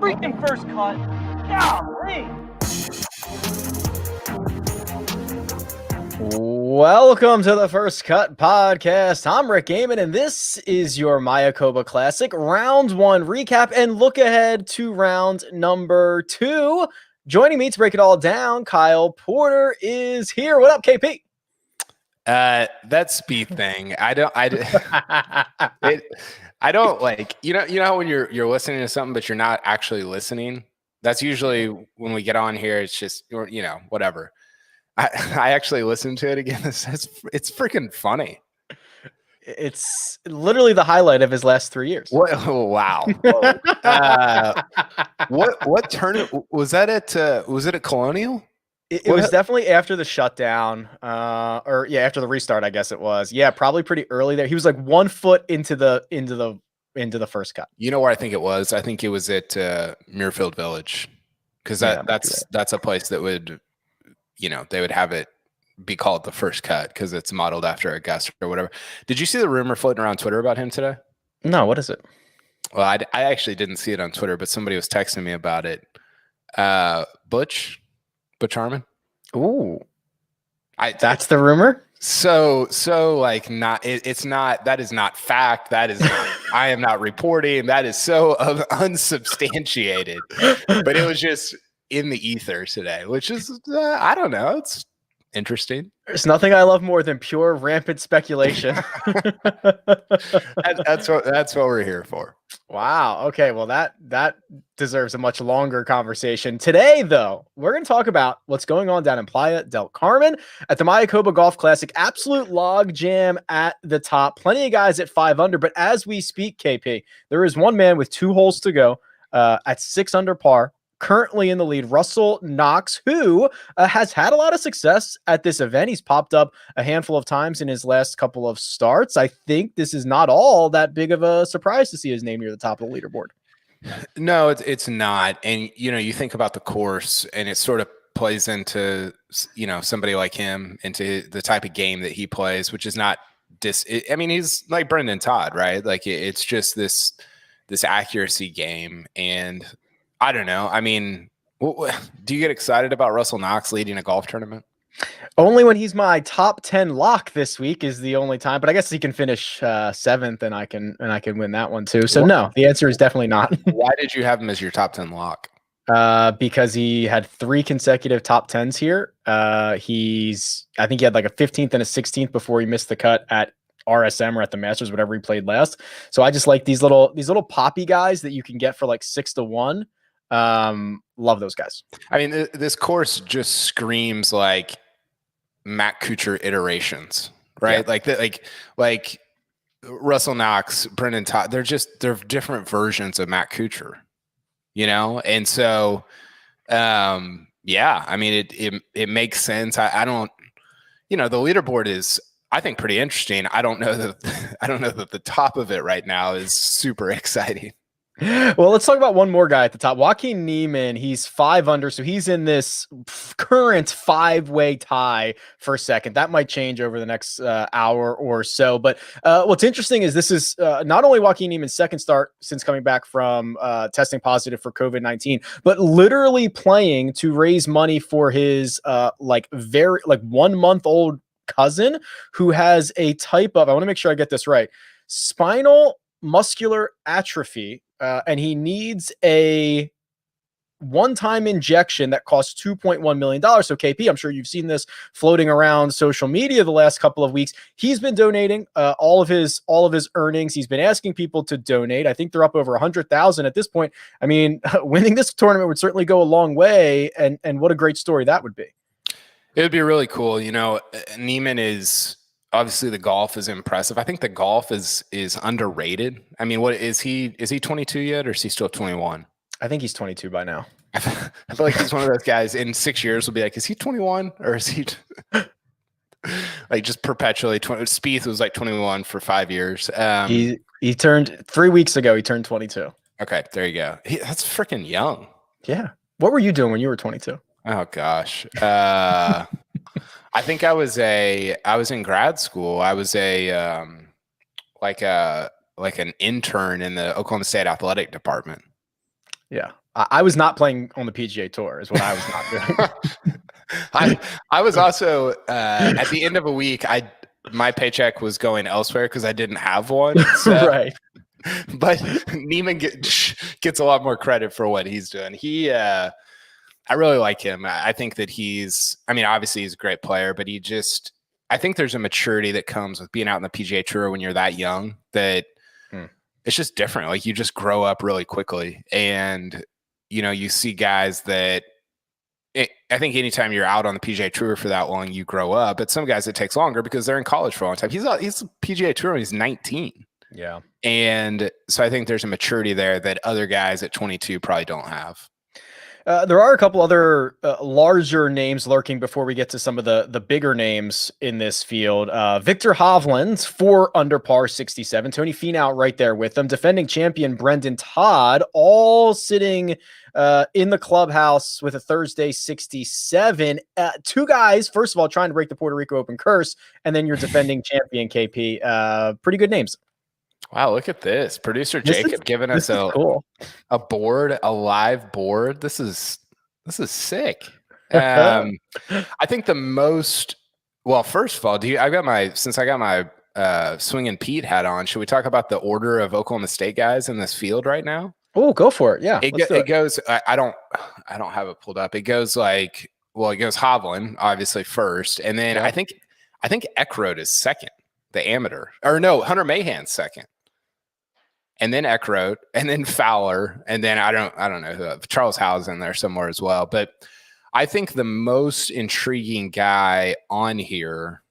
freaking first cut. Golly. Welcome to the First Cut Podcast. I'm Rick Gehman, and this is your Mayakoba Classic Round 1 recap and look ahead to round number 2. Joining me to break it all down, Kyle Porter is here. What up, KP? That speed thing. I don't like, you know how when you're listening to something, but you're not actually listening. That's usually when we get on here. It's just, whatever. I actually listened to it again. It's freaking funny. It's literally the highlight of his last 3 years. What? Oh, wow. What tournament was that at? Was it at Colonial? It was definitely after the shutdown, after the restart, I guess it was. Yeah, probably pretty early there. He was like 1 foot into the first cut. You know where I think it was? I think it was at Muirfield Village, because that's a place that would, they would have it be called the first cut because it's modeled after a guest or whatever. Did you see the rumor floating around Twitter about him today? No, what is it? Well, I actually didn't see it on Twitter, but somebody was texting me about it. Butch Harmon. Ooh, that's the rumor. So like not. It's not. That is not fact. That is. I am not reporting. That is so unsubstantiated. But it was just in the ether today, which is I don't know. It's interesting. There's nothing I love more than pure rampant speculation. That's what we're here for. Wow. Okay. Well, that deserves a much longer conversation. Today, though, we're going to talk about what's going on down in Playa del Carmen at the Mayakoba Golf Classic. Absolute log jam at the top. Plenty of guys at 5 under. But as we speak, KP, there is one man with 2 holes to go at 6 under par. Currently in the lead, Russell Knox, who has had a lot of success at this event. He's popped up a handful of times in his last couple of starts. I think this is not all that big of a surprise to see his name near the top of the leaderboard. No, it's not. And, you think about the course and it sort of plays into, somebody like him, into the type of game that he plays, which is not he's like Brendan Todd, right? Like it's just this accuracy game. And I don't know. I mean, do you get excited about Russell Knox leading a golf tournament? Only when he's my top 10 lock this week is the only time, but I guess he can finish 7th and I can win that one too. So no, the answer is definitely not. Why did you have him as your top 10 lock? Because he had 3 consecutive top 10s here. I think he had like a 15th and a 16th before he missed the cut at RSM or at the Masters, whatever he played last. So I just like these little poppy guys that you can get for like 6 to 1. Love those guys. I mean, this course just screams like Matt Kuchar iterations, right? Yeah. Like Russell Knox, Brendan Todd, they're different versions of Matt Kuchar, And so, I mean, it makes sense. I don't, the leaderboard is, I think, pretty interesting. I don't know that the top of it right now is super exciting. Well, let's talk about one more guy at the top. Joaquin Niemann, he's 5 under, so he's in this current 5-way tie for second. That might change over the next hour or so. But what's interesting is this is not only Joaquin Niemann's second start since coming back from testing positive for COVID-19, but literally playing to raise money for his 1-month-old cousin who has a type of, I want to make sure I get this right, spinal muscular atrophy. And he needs a one-time injection that costs $2.1 million. So KP, I'm sure you've seen this floating around social media the last couple of weeks. He's been donating all of his earnings. He's been asking people to donate. I think they're up over 100,000 at this point. I mean, winning this tournament would certainly go a long way. And what a great story that would be. It would be really cool. Niemann is, obviously the golf is impressive. I think the golf is underrated. I mean, what is he 22 yet, or is he still 21? I think he's 22 by now. I feel like he's one of those guys in 6 years will be like, is he 21 or is he like just perpetually 20? Spieth was like 21 for 5 years. He turned 3 weeks ago. He turned 22. Okay, there you go. That's freaking young. Yeah. What were you doing when you were 22? Oh gosh. I think I was in grad school. I was like an intern in the Oklahoma State athletic department. Yeah. I was not playing on the PGA Tour is what I was not doing. I was also at the end of a week, my paycheck was going elsewhere because I didn't have one. So, Right. But Niemann gets a lot more credit for what he's doing. I really like him. I think that obviously he's a great player, but I think there's a maturity that comes with being out in the PGA Tour when you're that young that it's just different. Like you just grow up really quickly, and you see guys that I think anytime you're out on the PGA Tour for that long, you grow up. But some guys it takes longer because they're in college for a long time. He's a PGA Tour when he's 19. Yeah, and so I think there's a maturity there that other guys at 22 probably don't have. There are a couple other larger names lurking before we get to some of the bigger names in this field. Victor Hovland's 4 under par 67. Tony Finau right there with them. Defending champion Brendan Todd all sitting in the clubhouse with a Thursday 67. 2 guys, first of all, trying to break the Puerto Rico Open curse, and then your defending champion KP. Pretty good names. Wow, look at this. Producer Jacob giving us a board, a live board. This is sick. I think first of all, since I got my Swingin' Pete hat on, should we talk about the order of Oklahoma State guys in this field right now? Oh, go for it. Yeah. It goes, I don't have it pulled up. It goes it goes Hovland, obviously first. And then I think Eckroat is second, the amateur. Or no, Hunter Mahan's second. And then Eckroat, and then Fowler, and then I don't know who, Charles Howe's in there somewhere as well. But I think the most intriguing guy on here,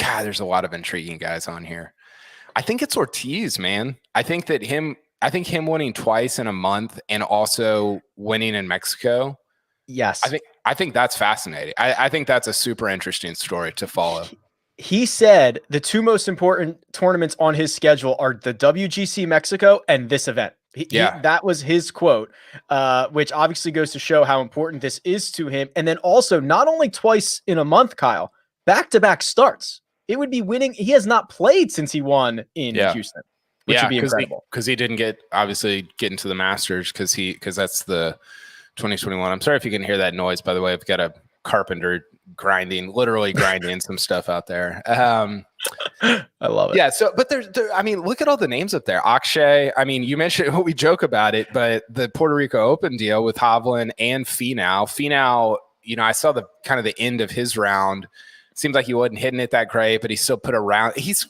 God, there's a lot of intriguing guys on here. I think it's Ortiz, man. I think him winning twice in a month and also winning in Mexico. Yes. I think that's fascinating. I think that's a super interesting story to follow. He said the 2 most important tournaments on his schedule are the WGC Mexico and this event. That was his quote, which obviously goes to show how important this is to him. And then also not only twice in a month, Kyle, back-to-back starts. It would be winning. He has not played since he won in Houston, which would be incredible. Because he didn't get into the Masters because that's the 2021. I'm sorry if you can hear that noise, by the way. I've got a carpenter literally grinding some stuff out there. I love it. Yeah. So, but look at all the names up there. Akshay. You mentioned we joke about it, but the Puerto Rico Open deal with Hovland and Finau. Finau, I saw the kind of the end of his round. Seems like he wasn't hitting it that great, but he still put a round. He's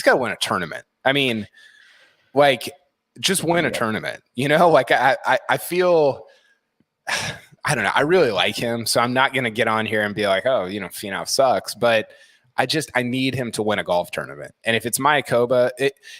got to win a tournament. Just win a tournament. I feel. I don't know. I really like him, so I'm not going to get on here and be like, oh, Finau sucks. But I need him to win a golf tournament. And if it's Mayakoba,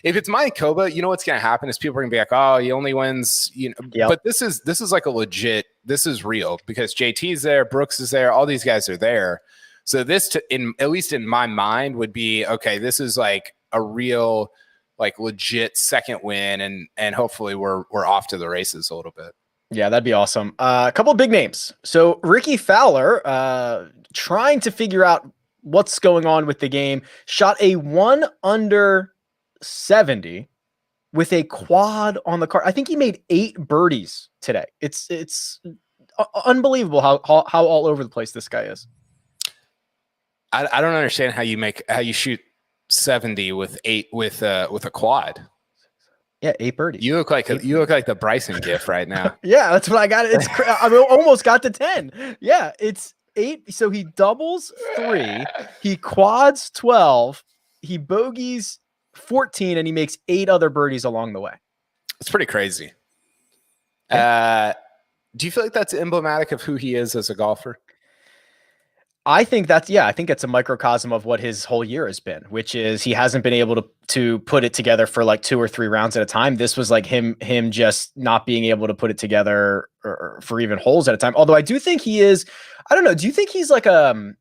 what's going to happen is people are going to be like, oh, he only wins, Yep. But this is like a legit. This is real because JT's there, Brooks is there, all these guys are there. So this, at least in my mind, would be okay. This is like a real, like legit second win, and hopefully we're off to the races a little bit. Yeah, that'd be awesome. A couple of big names. So Rickie Fowler, trying to figure out what's going on with the game, shot a 1 under 70 with a quad on the card. I think he made 8 birdies today. It's unbelievable how all over the place this guy is. I don't understand how you shoot 70 with a quad. Yeah, 8 birdies. You look like the Bryson gif right now. Yeah, that's what I got. It's I almost got to 10. Yeah, it's 8. So he doubles 3, he quads 12, he bogeys 14, and he makes 8 other birdies along the way. It's pretty crazy. Do you feel like that's emblematic of who he is as a golfer? I think it's a microcosm of what his whole year has been, which is he hasn't been able to put it together for like 2 or 3 rounds at a time. This was like him just not being able to put it together or for even holes at a time. Although I do think he is, I don't know. Do you think he's like a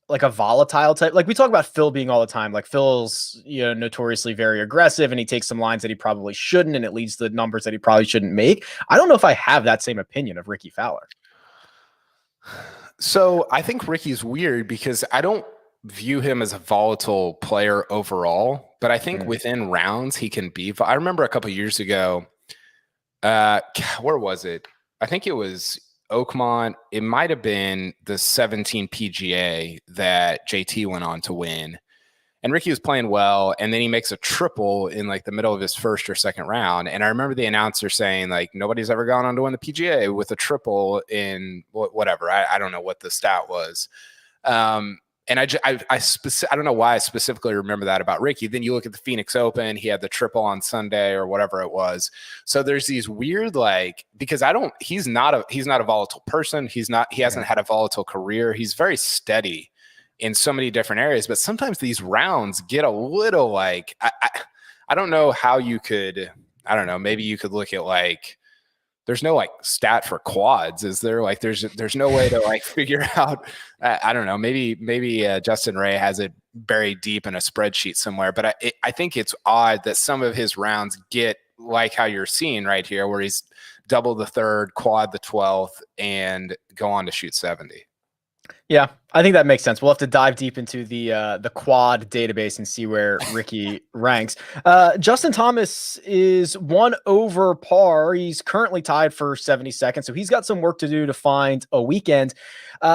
volatile type? Like we talk about Phil being all the time, like Phil's, notoriously very aggressive and he takes some lines that he probably shouldn't, and it leads to numbers that he probably shouldn't make. I don't know if I have that same opinion of Rickie Fowler. So I think Rickie's weird because I don't view him as a volatile player overall, but I think within rounds he can be. I remember a couple of years ago, Where was it? I think it was Oakmont. It might have been the 17 PGA that JT went on to win. And Rickie was playing well, and then he makes a triple in like the middle of his first or second round. And I remember the announcer saying, like, nobody's ever gone on to win the PGA with a triple in whatever. I don't know what the stat was. And I don't know why I specifically remember that about Rickie. Then you look at the Phoenix Open, he had the triple on Sunday or whatever it was. So there's these weird, like, because he's not a volatile person. He hasn't had a volatile career. He's very steady in so many different areas, but sometimes these rounds get a little like, I don't know how you could, I don't know, maybe you could look at like, there's no like stat for quads. Is there? Like, there's no way to like figure out, I don't know, maybe Justin Ray has it buried deep in a spreadsheet somewhere, but I think it's odd that some of his rounds get like how you're seeing right here, where he's double the third, quad the 12th, and go on to shoot 70. Yeah, I think that makes sense. We'll have to dive deep into the quad database and see where Rickie ranks. Justin Thomas is 1 over par. He's currently tied for 72nd, so he's got some work to do to find a weekend.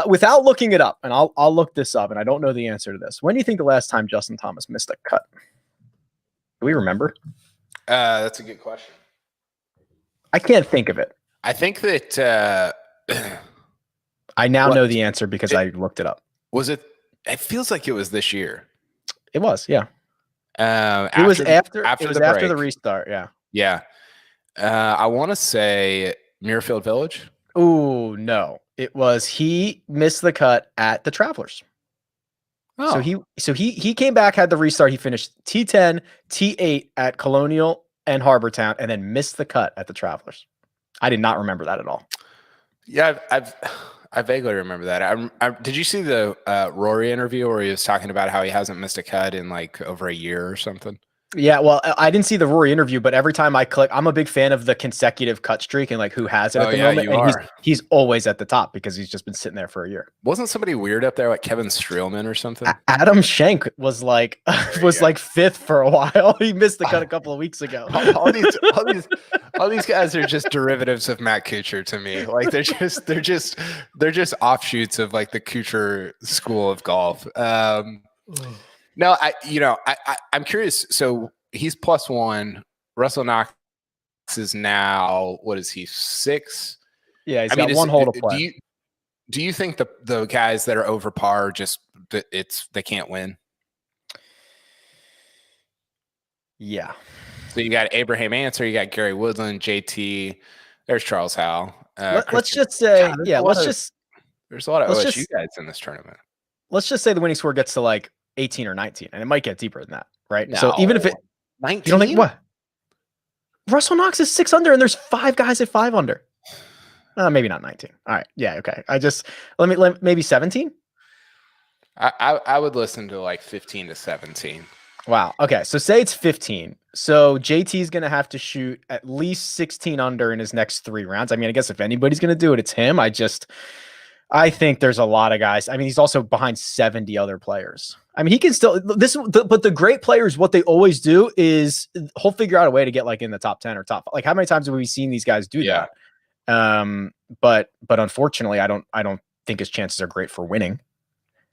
Without looking it up, and I'll look this up, and I don't know the answer to this. When do you think the last time Justin Thomas missed a cut? Do we remember? That's a good question. I can't think of it. I think that I now know the answer because I looked it up. Was it? It feels like it was this year. It was, yeah. It was after the restart, yeah. Yeah. I want to say Muirfield Village. Oh, no. It was he missed the cut at the Travelers. Oh. So he came back, had the restart. He finished T10, T8 at Colonial and Harbor Town, and then missed the cut at the Travelers. I did not remember that at all. Yeah, I vaguely remember that. Did you see the Rory interview where he was talking about how he hasn't missed a cut in like over a year or something? Yeah, well, I didn't see the Rory interview, but every time I click, I'm a big fan of the consecutive cut streak and like who has it at the moment. And he's always at the top because he's just been sitting there for a year. Wasn't somebody weird up there, like Kevin Streelman or something? Adam Schenk was like like 5th for a while. He missed the cut a couple of weeks ago. all these guys are just derivatives of Matt Kuchar to me. Like they're just offshoots of like the Kuchar school of golf. No, I'm curious. So he's +1. Russell Knox is now, what is he, 6? Yeah, he's got one hole to play. Do you think the guys that are over par they can't win? Yeah. So you got Abraham Answer, you got Gary Woodland, JT. There's Charles Howell. Let's just say, there's a lot of OSU guys in this tournament. Let's just say the winning score gets to like 18 or 19, and it might get deeper than that, right? No. So even if it 19, you don't think what? Russell Knox is 6 under, and there's 5 guys at 5 under. Maybe not 19. All right, yeah, okay. I just let maybe 17. I would listen to like 15 to 17. Wow. Okay, so say it's 15. So JT is gonna have to shoot at least 16 under in his next 3 rounds. I mean, I guess if anybody's gonna do it, it's him. I think there's a lot of guys. I mean, he's also behind 70 other players. I mean, he can still but the great players, what they always do is he'll figure out a way to get like in the top 10 or top. Like how many times have we seen these guys do that? But unfortunately, I don't think his chances are great for winning.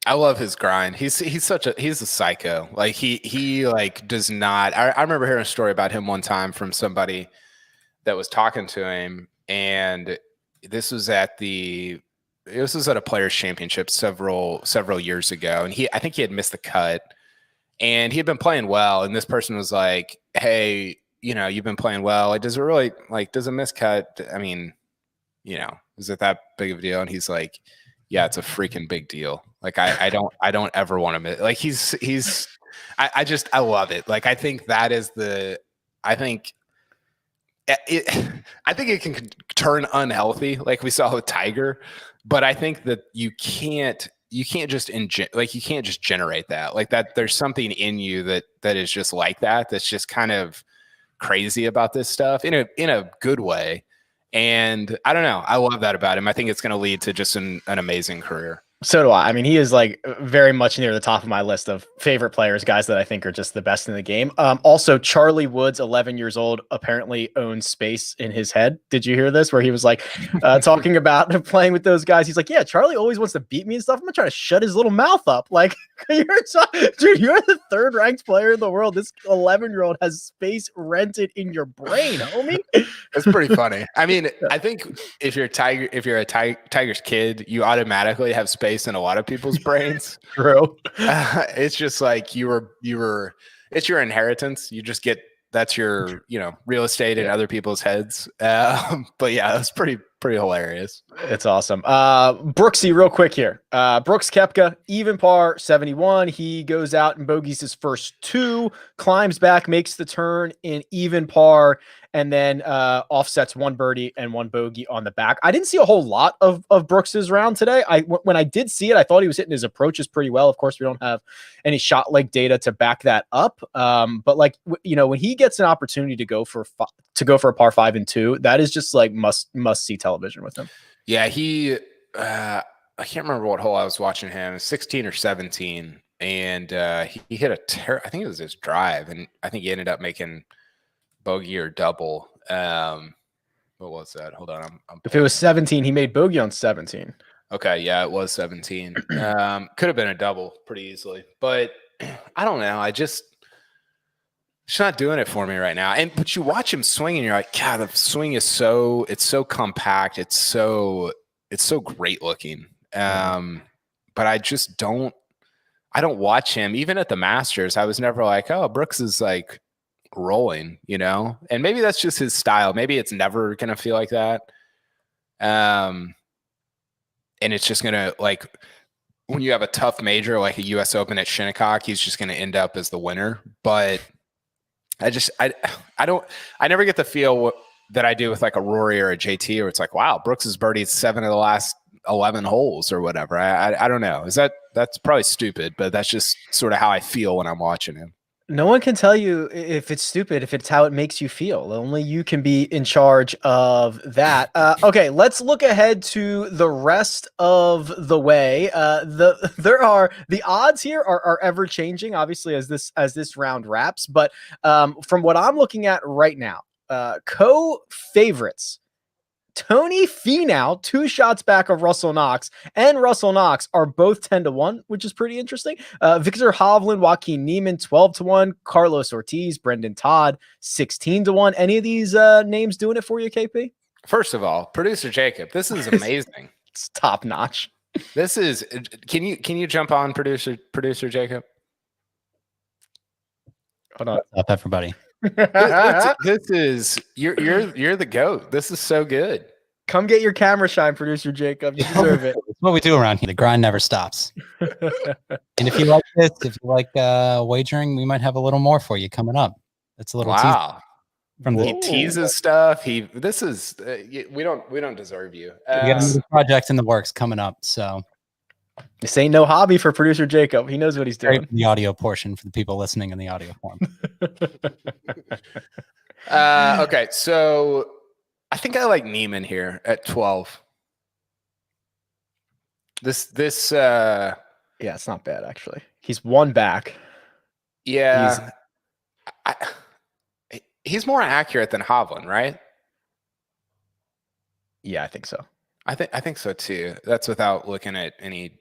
I love his grind. He's a psycho. Like he like does not. I remember hearing a story about him one time from somebody that was talking to him, and this was at a Players Championship several years ago, and I think he had missed the cut, and he had been playing well, and this person was like, "Hey, you've been playing well. Does a missed cut? I mean, is it that big of a deal?" And he's like, "Yeah, it's a freaking big deal. Like I don't ever want to miss." Like I love it. Like I think that is I think it can turn unhealthy, like we saw with Tiger. But I think that you can't just generate that. Like that there's something in you that is just like that. That's just kind of crazy about this stuff in a good way. And I don't know. I love that about him. I think it's going to lead to just an amazing career. So do I. I mean, he is like very much near the top of my list of favorite players, guys that I think are just the best in the game. Also, Charlie Woods, 11 years old, apparently owns space in his head. Did you hear this? Where he was like talking about playing with those guys. He's like, yeah, Charlie always wants to beat me and stuff. I'm gonna try to shut his little mouth up. Like, dude, you're the third ranked player in the world. This 11-year-old has space rented in your brain, homie. It's pretty funny. I mean, I think if you're a Tiger's kid, you automatically have space in a lot of people's brains. True. It's just like it's your inheritance. You just get, that's your, real estate in other people's heads. But yeah, it's pretty hilarious. It's awesome. Brooksy, real quick here. Brooks Koepka, even par 71. He goes out and bogeys his first two, climbs back, makes the turn in even par, and then offsets one birdie and one bogey on the back. I didn't see a whole lot of Brooks's round today. When I did see it, I thought he was hitting his approaches pretty well. Of course, we don't have any shot leg data to back that up. But like, when he gets an opportunity to go for a par 5 and 2, that is just like must see television with him. Yeah, he I can't remember what hole I was watching him, 16 or 17, and he hit I think it was his drive, and I think he ended up making bogey or double. What was that? Hold on. If it was 17, he made bogey on 17. Okay, yeah, it was 17. Could have been a double pretty easily, but I don't know. It's not doing it for me right now. But you watch him swing, and you're like, God, the swing is so compact. It's so great looking. But I just don't watch him. Even at the Masters, I was never like, oh, Brooks is like rolling, and maybe that's just his style. Maybe it's never gonna feel like that. And it's just gonna, like, when you have a tough major like a US Open at Shinnecock, he's just gonna end up as the winner. But I never get the feel that I do with like a Rory or a JT, where it's like, wow, Brooks has birdied 7 of the last 11 holes or whatever. I don't know. That's probably stupid, but that's just sort of how I feel when I'm watching him. No one can tell you if it's stupid, if it's how it makes you feel. Only you can be in charge of that. Okay, let's look ahead to the rest of the way. The odds here are ever changing, obviously, as this round wraps. But from what I'm looking at right now, co-favorites, Tony Finau, 2 shots back of Russell Knox, and Russell Knox are both 10-1, which is pretty interesting. Victor Hovland, Joaquin Niemann, 12-1, Carlos Ortiz, Brendan Todd, 16-1. Any of these names doing it for you, KP? First of all, producer Jacob, this is amazing. It's top notch. This is. Can you jump on, producer Jacob? Hold on. What's up, everybody? This is you're the GOAT. This is so good. Come get your camera shine, producer Jacob. You deserve it. It's what we do around here. The grind never stops. And if you like this, if you like wagering, we might have a little more for you coming up. That's a little wow. From He teases stuff. This is we don't deserve you. We got another project in the works coming up. So this ain't no hobby for producer Jacob. He knows what he's doing. The audio portion for the people listening in the audio form. Okay, so I think I like Niemann here at 12. Yeah, it's not bad actually. He's one back. Yeah, he's more accurate than Hovland, right? Yeah, I think so. I think so too. That's without looking at any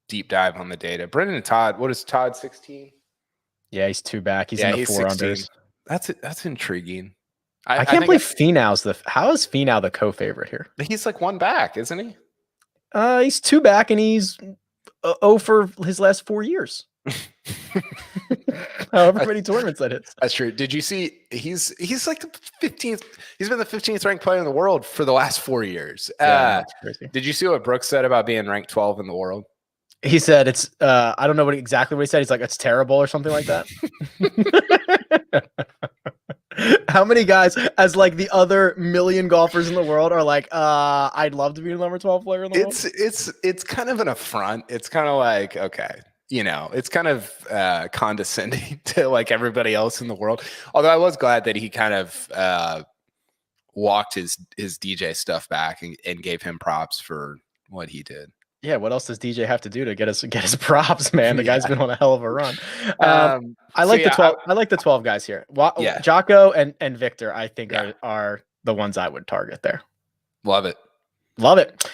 deep dive on the data. Brendan Todd, what is Todd, 16? Yeah, he's 2 back. He's in the 4 unders. That's intriguing. I can't believe Finau's how is Finau the co-favorite here? He's like 1 back, isn't he? He's 2 back, and he's 0 for his last 4 years. However many tournaments that is. That's true. Did you see he's like the 15th? He's been the 15th ranked player in the world for the last 4 years. Yeah, that's crazy. Did you see what Brooks said about being ranked 12 in the world? He said it's I don't know exactly what he said. He's like, it's terrible or something like that. How many guys, as like the other million golfers in the world, are like, I'd love to be the number 12 player in the world? It's kind of an affront. It's kind of like, okay, it's kind of condescending to like everybody else in the world. Although I was glad that he kind of walked his DJ stuff back and gave him props for what he did. Yeah, what else does DJ have to do to get his props, man? The guy's been on a hell of a run. I so like yeah, the 12. I like the 12 guys here. Yeah. Jocko and Victor, I think Yeah. are the ones I would target there. Love it. Love it.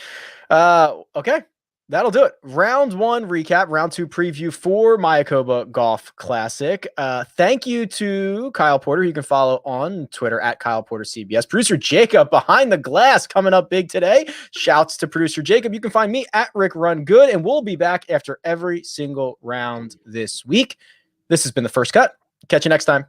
Okay. That'll do it. Round 1 recap, round 2 preview for Mayakoba Golf Classic. Thank you to Kyle Porter. You can follow on Twitter at Kyle Porter CBS. Producer Jacob behind the glass coming up big today. Shouts to producer Jacob. You can find me at Rick Run Good, and we'll be back after every single round this week. This has been The First Cut. Catch you next time.